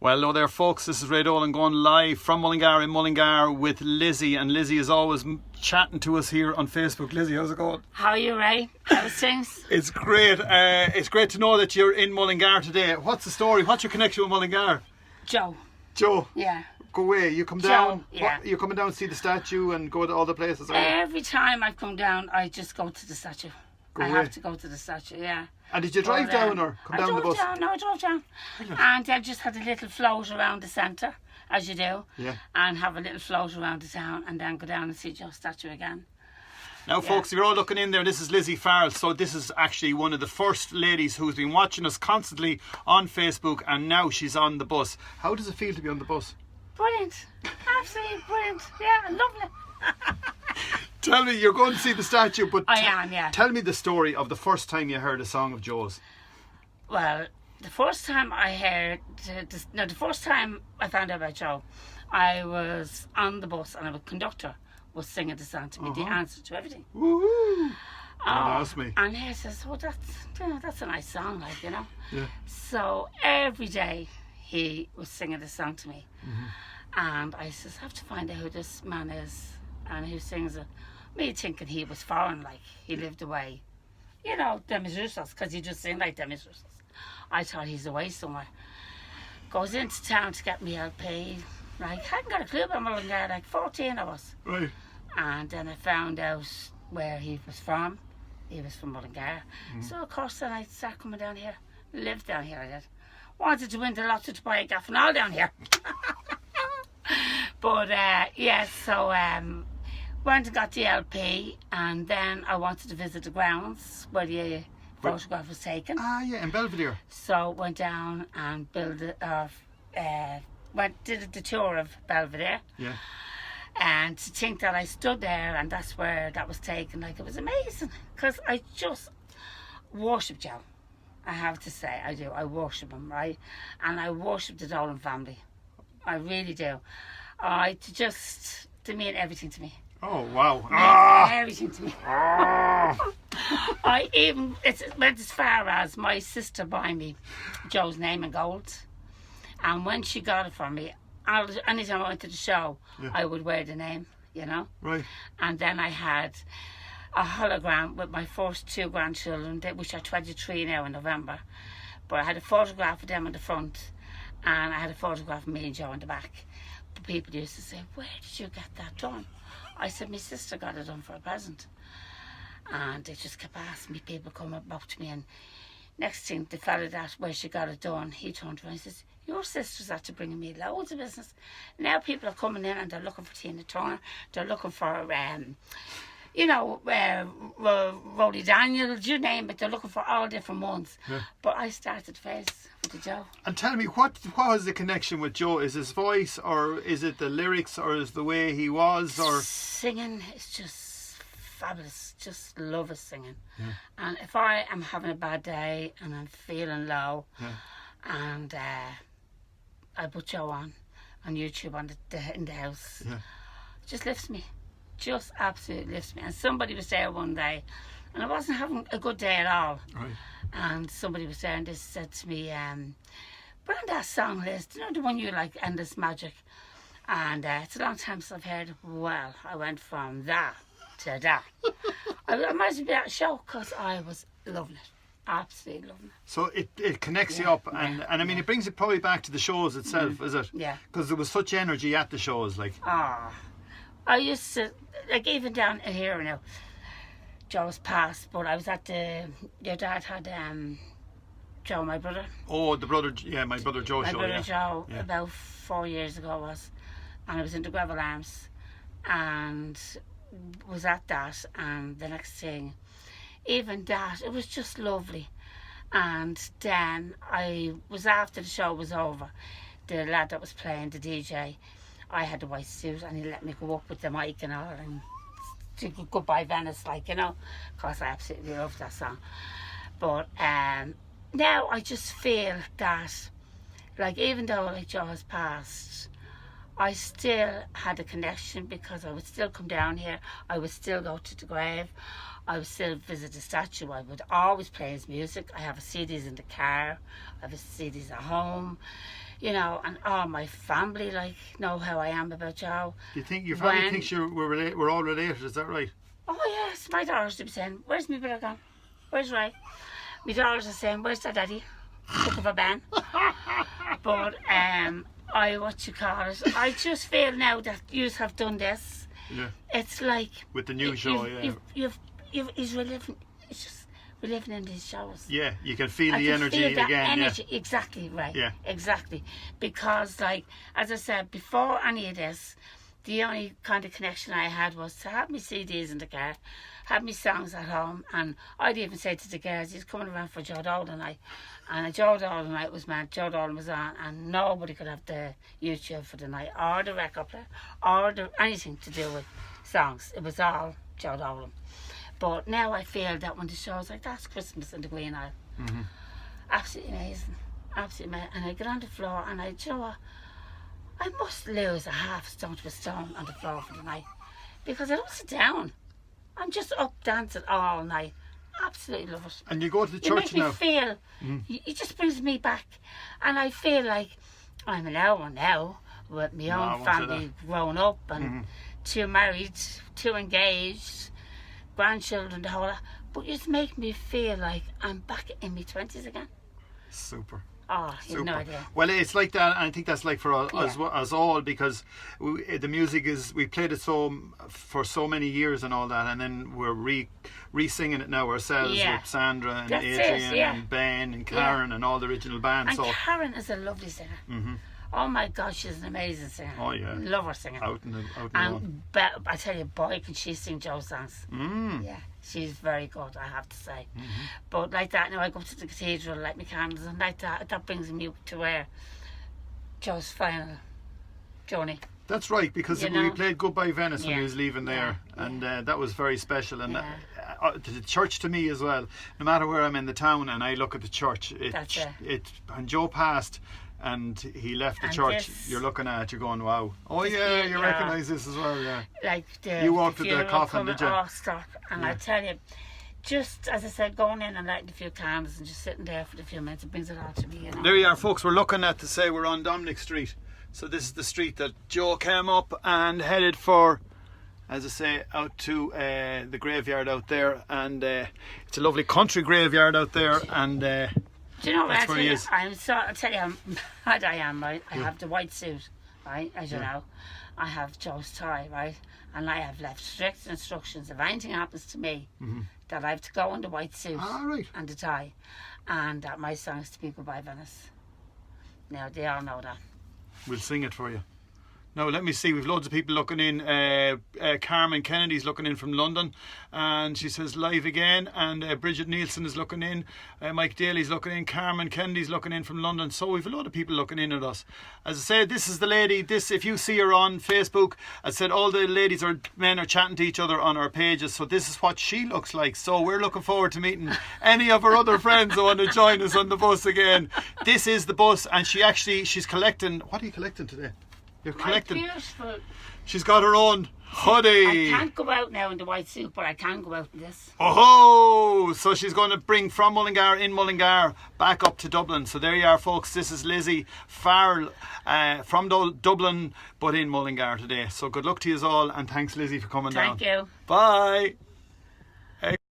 Well, hello there, folks. This is Ray Dolan going live from Mullingar in Mullingar with Lizzy. And Lizzy is always chatting to us here on Facebook. Lizzy, how's it going? How are you, Ray? How's things? It's great. It's great to know that you're in Mullingar today. What's the story? What's your connection with Mullingar? Joe. Joe? Yeah. Go away. You come down? Yeah. You're coming down to see the statue and go to all the places? Every time I come down, I just go to the statue. I have to go to the statue, yeah. And did you drive down or come down the bus? I drove down. And I just had a little float around the centre, as you do. Yeah. And have a little float around the town and then go down and see Joe's statue again. Now, folks, if you're all looking in there, this is Lizzy Farrell. So this is actually one of the first ladies who's been watching us constantly on Facebook, and now she's on the bus. How does it feel to be on the bus? Brilliant. Absolutely brilliant. Yeah, lovely. Tell me, you're going to see the statue, but I am, yeah. Tell me the story of the first time you heard a song of Joe's. Well, the first time I heard, the first time I found out about Joe, I was on the bus and a conductor was singing the song to me, the answer to everything. Woohoo! Don't ask me. And he says, "Oh, that's a nice song, like, you know." Yeah. So every day he was singing the song to me, and I says, "I have to find out who this man is and who sings it." Me thinking he was foreign, like he lived away, you know, Demis Roussos, because he just sang like Demis Roussos. I thought he's away somewhere. Goes into town to get me LP. Like, hadn't got a clue about Mullingar, like 14 of us. Right. And then I found out where he was from. He was from Mullingar. So, of course, then I started coming down here. Lived down here, I did. Wanted to win the lotto to buy a gaff and all down here. But, yeah, so went and got the LP, and then I wanted to visit the grounds where the photograph was taken. Ah, yeah, in Belvedere. So went down and did the tour of Belvedere. Yeah. And to think that I stood there and that's where that was taken, like, it was amazing. Because I just worship Joe. I have to say, I do. I worship him, right? And I worship the Dolan family. I really do. They mean everything to me. Oh, wow. Everything to me. Ah. It went as far as my sister buying me Joe's name in gold. And when she got it for me, anytime I went to the show, I would wear the name, you know. Right. And then I had a hologram with my first two grandchildren, which are 23 now in November. But I had a photograph of them in the front, and I had a photograph of me and Joe in the back. But people used to say, "Where did you get that done?" I said, "My sister got it done for a present." And they just kept asking me, people coming up to me, and next thing, the fella where she got it done, he turned around and says, "Your sister's after bringing me loads of business. Now people are coming in and they're looking for Tina Turner, they're looking for, Roddy Daniels, you name it, they're looking for all different ones." Yeah. But I started first with the Joe. And tell me, what was the connection with Joe? Is his voice, or is it the lyrics, or is the way he was, or singing is just fabulous. Just love his singing. Yeah. And if I am having a bad day and I'm feeling low, and I put Joe on YouTube in the house, it just lifts me. Just absolutely lifts me. And somebody was there one day, and I wasn't having a good day at all. Right. And somebody was there and they said to me, "Put on that song, Liz, you know, the one you like, Endless Magic." And it's a long time since I've heard it. Well, I went from that to that. I might as well be at a show, because I was loving it. Absolutely loving it. So it connects you up, and I mean, it brings it probably back to the shows itself, is it? Yeah. Because there was such energy at the shows, like. I used to, like, even down here now, Joe's passed, but I was at your dad had Joe, my brother. Oh, the brother, yeah, my brother Joe show. My brother Joe, about 4 years ago was, and I was in the Gravel Arms, and was at that, and the next thing, even that, it was just lovely. And then I was, after the show was over, the lad that was playing, the DJ, I had the white suit and he let me go up with the mic and all and to Goodbye Venice, like, you know, because I absolutely love that song. But now I just feel that, like, even though, like, Joe has passed, I still had a connection, because I would still come down here, I would still go to the grave, I would still visit the statue, I would always play his music. I have CDs in the car, I have CDs at home. you know, and all my family like know how I am about Joe. Do you think your family When- thinks we're all related? Is that right? Oh yes, my daughters be saying, "Where's my brother gone? Where's Ray?" My daughters are saying, "Where's their daddy? Looking for Ben." But I just feel now that you have done this. Yeah. It's like With the new show, yeah. He's reliving. It's just reliving in these shows. Yeah, you can feel I the can energy feel that again. energy. Exactly right. Yeah. Exactly. Because, like, as I said, before any of this, the only kind of connection I had was to have my CDs in the car, have my songs at home, and I'd even say to the girls, he's coming around for Joe Dolan night. And a Joe Dolan night was meant, Joe Dolan was on, and nobody could have the YouTube for the night, or the record player, or anything to do with songs. It was all Joe Dolan. But now I feel that when the show's like, that's Christmas in the Green Isle. Mm-hmm. Absolutely amazing. Absolutely amazing. And I get on the floor and do you know what? I must lose a half stone to a stone on the floor for the night. Because I don't sit down. I'm just up dancing all night. Absolutely love it. And you go to the It church makes me now. feel, it just brings me back. And I feel like I'm an hour now with my I own won't say family grown up and 2 married, 2 engaged, grandchildren, the whole lot. But you just make me feel like I'm back in my 20s again. Super. Oh, you've no idea. Well, it's like that, and I think that's like for us, Yeah. us all, because the music we played it for so many years and all that, and then we're re-singing it now ourselves Yeah. with Sandra and That's it, Adrian yeah. and Ben and Karen and all the original band. And So Karen is a lovely singer. Oh my God, she's an amazing singer. Oh, yeah. Love her singing. out and on. And I tell you, boy, can she sing Joe's songs. Yeah, she's very good, I have to say. But like that, now I go to the cathedral, light my candles, and like that brings me to where Joe's final journey. That's right, because You we know? played Goodbye Venice when Yeah. he was leaving there, Yeah. and that was very special. And Yeah. the church to me as well, no matter where I'm in the town and I look at the church, That's it. when Joe passed and he left the And church, this- you're looking at it, you're going, wow. Oh This yeah, bit, you yeah. recognise this as well, yeah. Like You walked the at the funeral coffin, coming, did you? Oh, stop. And I tell you, just as I said, going in and lighting a few candles and just sitting there for a few minutes, it brings it all to me, you know. There you are, folks. We're looking at to say we're on Dominic Street. So this is the street that Joe came up and headed for, as I say, out to the graveyard out there. And it's a lovely country graveyard out there. And Do you know what That's I where tell he you? is. I tell you how mad I am, right? I have the white suit, right? As you know. I have Joe's tie, right? And I have left strict instructions if anything happens to me that I have to go in the white suit all right. and the tie. And that my song is to be Goodbye Venice. Now, they all know that. We'll sing it for you. Now, let me see. We've loads of people looking in. Carmen Kennedy's looking in from London, and she says live again. And Bridget Nielsen is looking in. Mike Daly's looking in. Carmen Kennedy's looking in from London. So we've a lot of people looking in at us. As I said, this is the lady. This, if you see her on Facebook, I said all the ladies or men are chatting to each other on our pages. So this is what she looks like. So we're looking forward to meeting any of our other friends who want to join us on the bus again. This is the bus, and she's collecting. What are you collecting today? You're collecting. Beautiful. She's got her own hoodie. I can't go out now in the white suit, but I can go out in this. Oh, so she's going to bring from Mullingar in Mullingar back up to Dublin. So there you are, folks. This is Lizzy Farrell from Dublin, but in Mullingar today. So good luck to you all, and thanks, Lizzy, for coming down. Thank you. Bye.